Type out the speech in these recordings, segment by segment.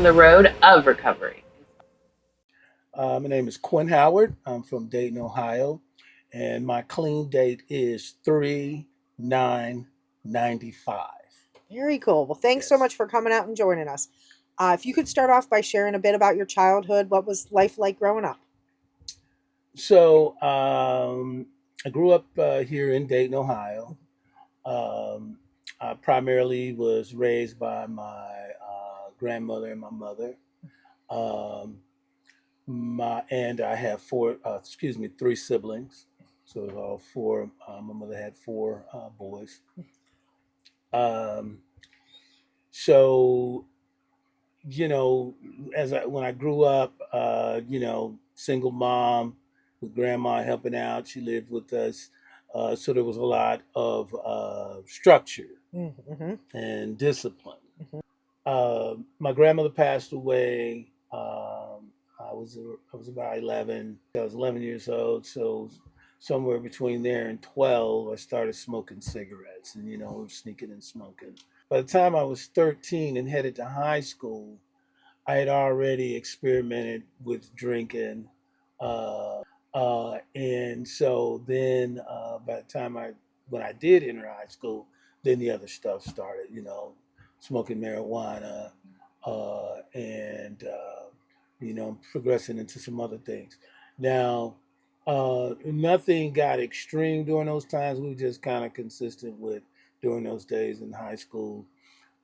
on the road of recovery. My name is Quinn Howard. I'm from Dayton, Ohio, and my clean date is 3/9/95. Very cool. Well, thanks so Yes. much for coming out and joining us. If you could start off by sharing a bit about your childhood, what was life like growing up? So I grew up here in Dayton, Ohio. Um, I primarily was raised by my grandmother and my mother. Um, I have three siblings. So it was all four. My mother had four boys. Um, so when I grew up, single mom with grandma helping out. She lived with us, so there was a lot of structure Mm-hmm. and discipline. My grandmother passed away. I was about 11. I was 11 years old, so somewhere between there and 12, I started smoking cigarettes, and we were sneaking and smoking. By the time I was 13 and headed to high school, I had already experimented with drinking, and so then by the time when I did enter high school, then the other stuff started. Smoking marijuana, and progressing into some other things. Now, nothing got extreme during those times. We were just kind of consistent with during those days in high school,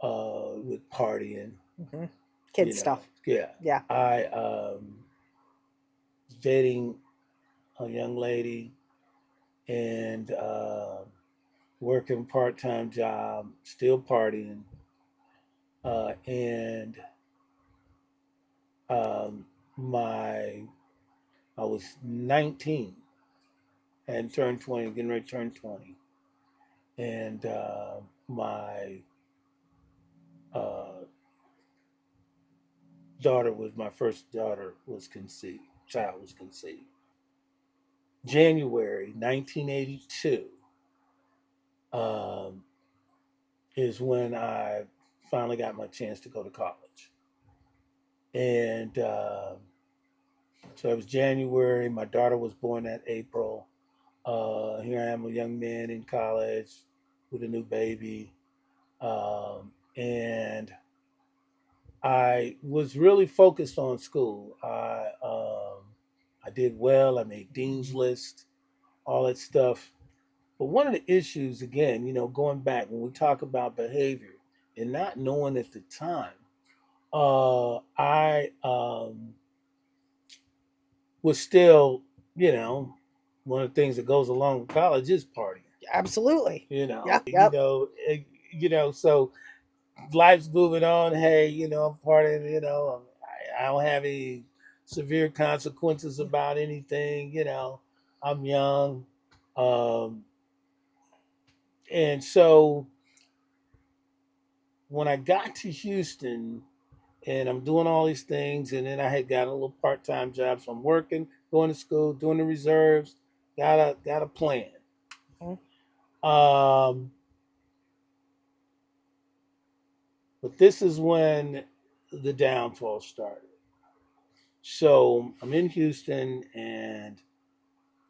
with partying. Mm-hmm. Kid stuff. Yeah. Yeah. I was dating a young lady and working part-time job, still partying, and um, my I was 19 and turned 20, getting ready to turn 20, and my uh, my first daughter was conceived. Child was conceived. January 1982 um, is when I finally got my chance to go to college. And so it was January. My daughter was born that April. Here I am, a young man in college with a new baby. And I was really focused on school. I did well. I made dean's list, all that stuff. But one of the issues, again, going back when we talk about behavior and not knowing at the time, I was still, one of the things that goes along with college is partying. Absolutely. You Yep. know, eh, so life's moving on. Hey, I'm partying. I don't have any severe consequences about anything. I'm young, um, and so when I got to Houston and I'm doing all these things, and then I had got a little part-time job, so I'm working, going to school, doing the reserves, got a plan. Um, but this is when the downfall started. So I'm in Houston and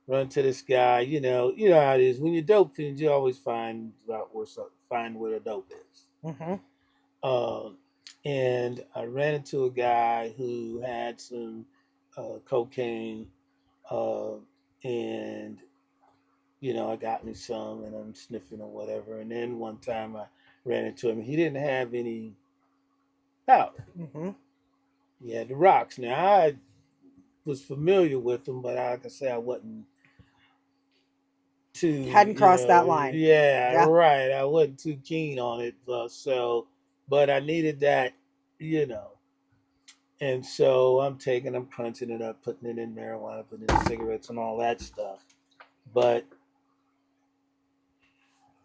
run to this guy. You know how it is when you're dope fiends. You always find where the dope is. Mm-hmm. Um, and I ran into a guy who had some cocaine, uh, and I got me some, and I'm sniffing or whatever. And then one time I ran into him. He didn't have any powder. Mm-hmm. He had the rocks. Now I was familiar with them, but like I say, I wasn't too, Hadn't crossed that line. yeah, Yeah. right. I wasn't too keen on it. But I needed that, you know. And so I'm crunching it up, putting it in marijuana, putting it in cigarettes and all that stuff. But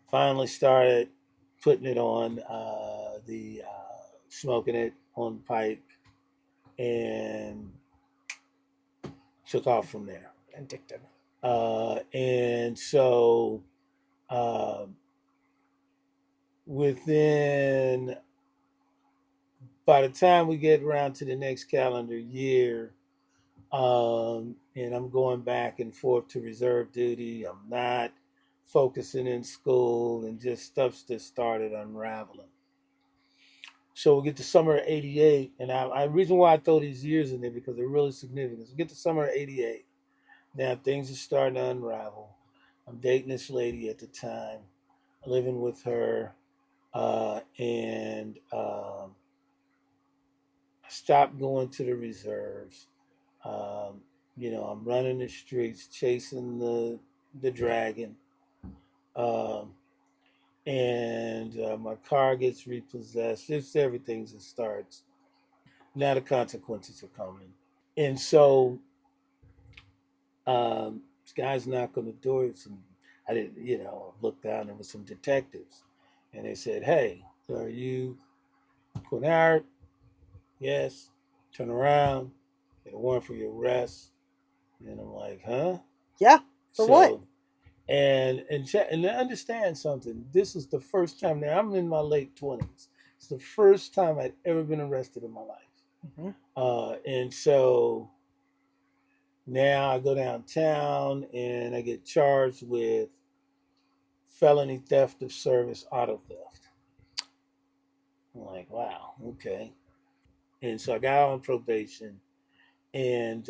finally started putting it on the smoking it on the pipe and took off from there. Addicted. And so um, within by the time we get around to the next calendar year, and I'm going back and forth to reserve duty. I'm not focusing in school, and just stuff's just started unraveling. So we get to summer of '88, and I reason why I throw these years in there because they're really significant. We get to summer of '88. Now things are starting to unravel. I'm dating this lady at the time, living with her, and I stopped going to the reserves. Um, I'm running the streets, chasing the dragon, um, and my car gets repossessed. Just everything just starts. Now the consequences are coming, and so this guy's knocked on the door. I didn't, looked down. There was some detectives, and they said, "Hey, are you Quinn Howard?" Yes. Turn around. Get a warrant for your arrest. And I'm like, huh? Yeah. For what? So and understand something. This is the first time. Now I'm in my late 20s. It's the first time I'd ever been arrested in my life. Hmm. And so now I go downtown and I get charged with felony theft of service, auto theft. I'm like, wow, okay. And so I got on probation, and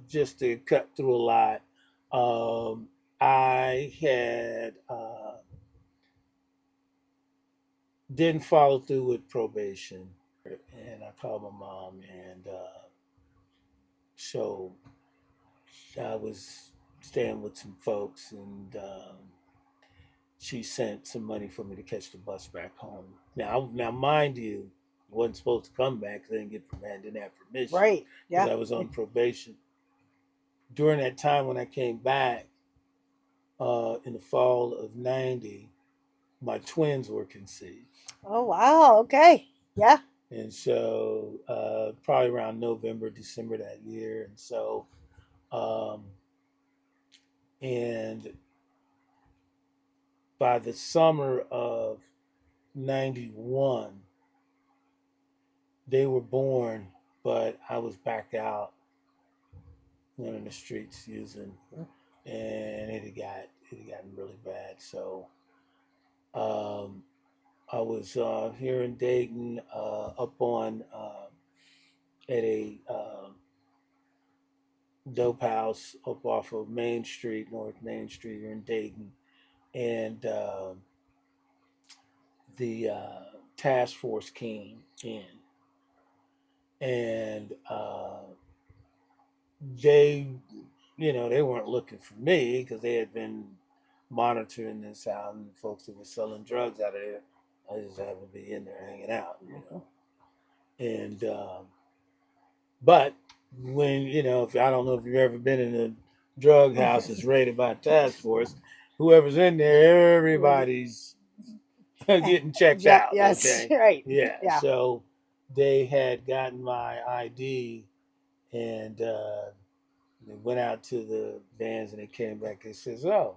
just to cut through a lot, I had didn't follow through with probation, and I called my mom, and so I was staying with some folks, and she sent some money for me to catch the bus back home. Now, mind you, I wasn't supposed to come back because I didn't have permission Right. because Yeah. I was on probation. During that time when I came back in the fall of '90, my twins were conceived. Oh wow. Okay. Yeah. And so probably around November, December that year. And so, um, and by the summer of '91, they were born, but I was back out running the streets using, and it had gotten really bad. So um, I was here in Dayton, up on at a dope house up off of Main Street, North Main Street here in Dayton, and the task force came in, and they, they weren't looking for me because they had been monitoring this out, and the folks that were selling drugs out of there. I just happened to be in there hanging out. And but when if I don't know if you've ever been in a drug house that's raided by a task force, whoever's in there, everybody's getting checked Yeah. out. Yes. Okay, Right. yeah. Yeah. So they had gotten my ID, and they went out to the vans, and they came back. They says, "Oh,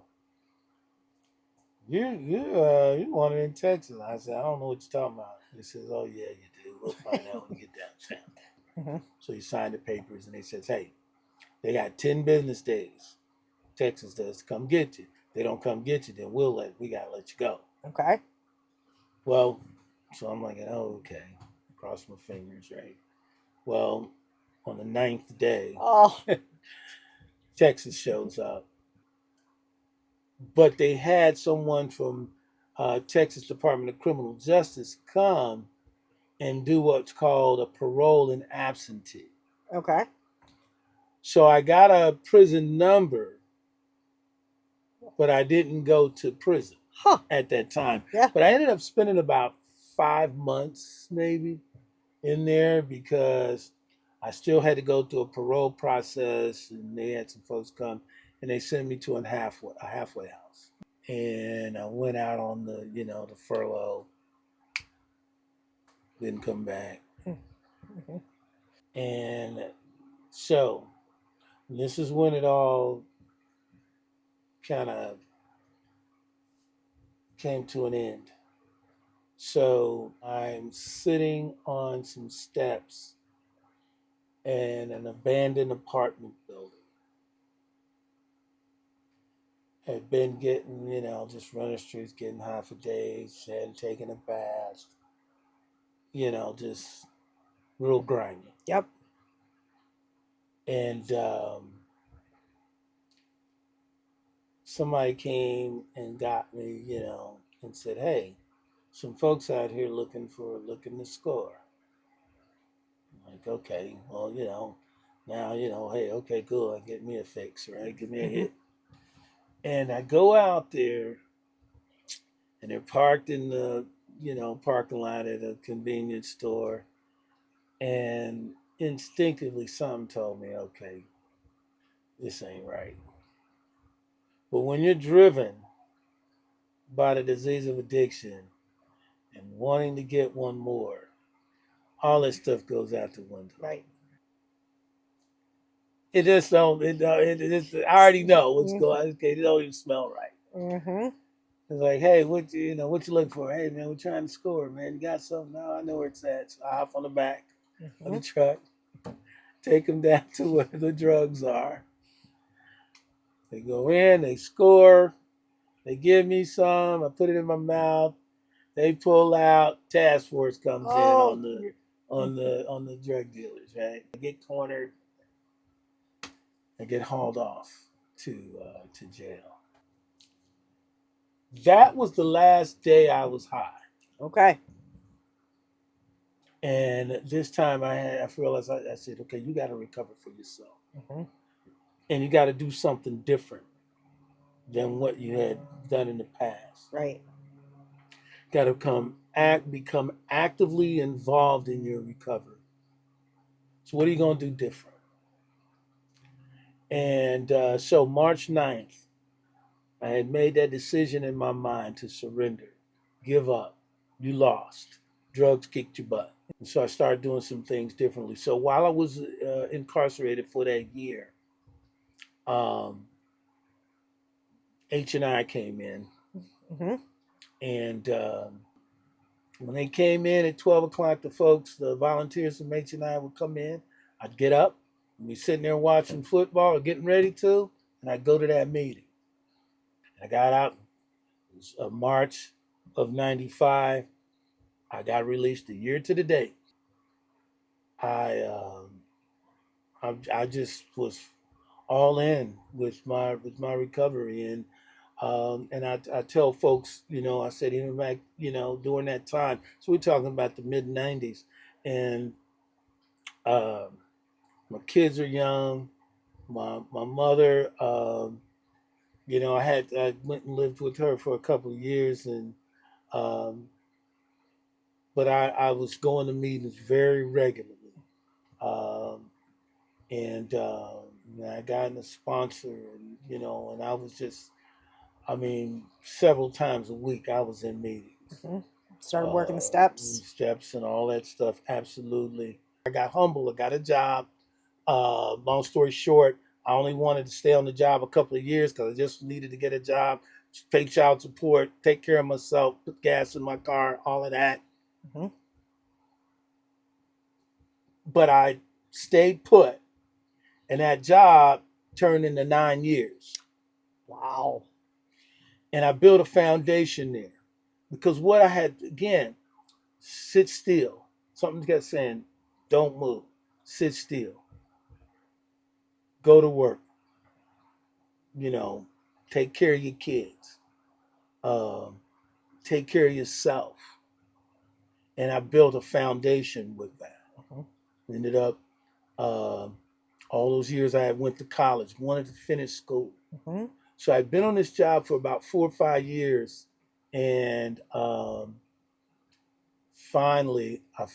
you wanted in Texas?" I said, "I don't know what you're talking about." He says, "Oh yeah, you do. We'll find out when you get downtown." Hmm. So he signed the papers, and they says, "Hey, they got 10 business days. Texas does to come get you. They don't come get you, then we gotta let you go." Okay. Well, so I'm like, "Oh, okay." Cross my fingers, right? Well, on the ninth day, Oh. Texas shows up, but they had someone from Texas Department of Criminal Justice come and do what's called a parole in absentee. Okay. So I got a prison number, but I didn't go to prison Huh. at that time. Yeah. But I ended up spending about 5 months maybe in there because I still had to go through a parole process, and they had some folks come and they sent me to a halfway house. And I went out on the furlough, didn't come back. Mm-hmm. And so this is when it all kind of came to an end. So I'm sitting on some steps in an abandoned apartment building. Had been getting, just running streets, getting high for days, hadn't taken a bath, just real grimy. Yep. And somebody came and got me, and said, "Hey, some folks out here looking to score." I'm like, okay, well, now, hey, okay, cool, get me a fix, right? Give me a hit. And I go out there, and they're parked in the, parking lot at a convenience store, and instinctively something told me, okay, this ain't right. But when you're driven by the disease of addiction and wanting to get one more, all that stuff goes out the window. Right. It just don't. I already know what's going on. Okay, it don't even smell right. Mm-hmm. It's like, hey, what you looking for? Hey, man, we're trying to score, man. You got something? No, I know where it's at. So I hop on the back of the truck, take them down to where the drugs are. They go in, they score, they give me some. I put it in my mouth. They pull out. Task force comes in on the drug dealers. Right? I get cornered. I get hauled off to jail. That was the last day I was high. Okay. And this time I realized, I said, okay, you got to recover for yourself. Mm-hmm. And you got to do something different than what you had done in the past. Right. Got to become actively involved in your recovery. So what are you going to do different? And so March 9th, I had made that decision in my mind to surrender, give up. You lost. Drugs kicked your butt. And so I started doing some things differently. So while I was incarcerated for that year, H&I came in. Mm-hmm. And when they came in at 12 o'clock, the volunteers from H&I would come in. I'd get up, and we'd sitting there watching football or getting ready to, and I'd go to that meeting. I got out. It was March of 95. I got released a year to the date. I just was all in with my recovery, and I tell folks, I said even back, during that time. So we're talking about the mid '90s, and uh, my kids are young. My mother, I went and lived with her for a couple of years, and um, but I was going to meetings very regularly. Um, and I got a sponsor, and and I was just, several times a week I was in meetings. Mm-hmm. Started working the steps. Steps and all that stuff. Absolutely. I got humble. I got a job. Long story short, I only wanted to stay on the job a couple of years because I just needed to get a job, pay child support, take care of myself, put gas in my car, all of that. Mm-hmm. But I stayed put, and that job turned into 9 years. Wow. And I built a foundation there because what I had, again, sit still. Something kept saying, don't move, sit still, go to work, take care of your kids, um, take care of yourself. And I built a foundation with that. Mm-hmm. Ended up, all those years I went to college, wanted to finish school. Mm-hmm. So I'd been on this job for about 4 or 5 years, and finally I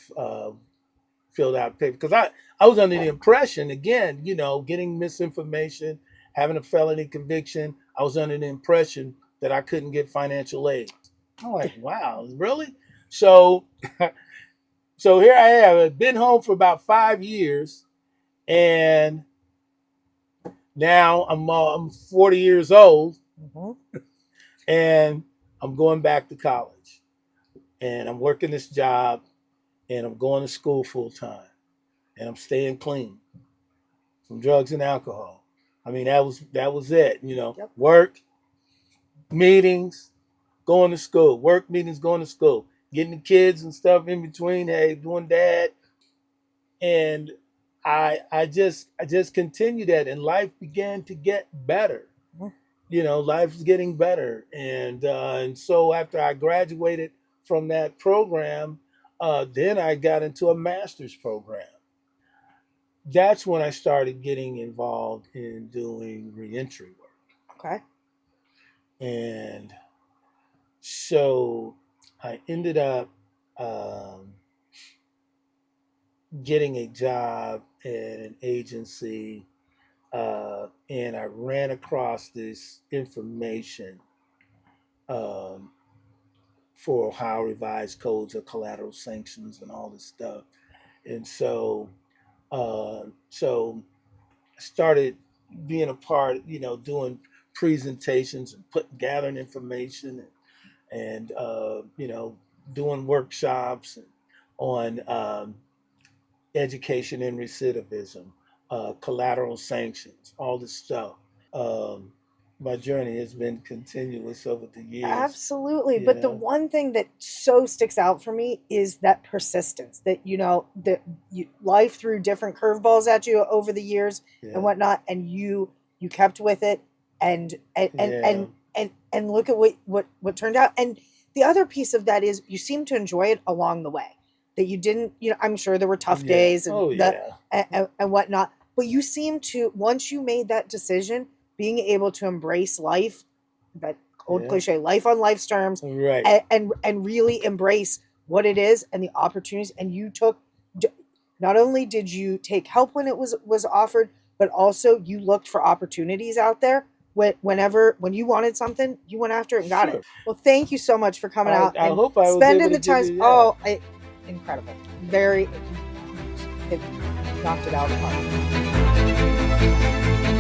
filled out paper because I was under the impression, again, getting misinformation, having a felony conviction. I was under the impression that I couldn't get financial aid. I'm like, wow, really? So, so here I have. I've been home for about 5 years, and now I'm 40 years old, mm-hmm. and I'm going back to college. and I'm working this job, and I'm going to school full time, and I'm staying clean from drugs and alcohol. I mean, that was it. Yep. Work, meetings, going to school, work, meetings, going to school, getting the kids and stuff in between. Hey, doing that, and I just continued that, and life began to get better. Life's getting better, and so after I graduated from that program, then I got into a master's program. That's when I started getting involved in doing reentry work. Okay. And so I ended up getting a job at an agency, and I ran across this information um, for Ohio revised codes of collateral sanctions and all this stuff. And so I started being a part, doing presentations and gathering information, and doing workshops on education and recidivism, collateral sanctions, all this stuff. Um, my journey has been continuous over the years. Absolutely. But the Yeah. one thing that so sticks out for me is that persistence that, life threw different curveballs at you over the years Yeah. and whatnot. And you kept with it and, and, and, Yeah. and look at what turned out. And the other piece of that is you seem to enjoy it along the way, that you didn't, I'm sure there were tough Yeah. days and, Oh, yeah. and whatnot, but you seem to, once you made that decision, being able to embrace life, that old Yeah. cliche, life on life's terms, Right. and really embrace what it is and the opportunities. And you took, not only did you take help when it was offered, but also you looked for opportunities out there. When you wanted something, you went after it and got Sure. it. Well, thank you so much for coming out I and hope I was spending able the to give time. you- yeah. Incredible. Very, it knocked it out of the park.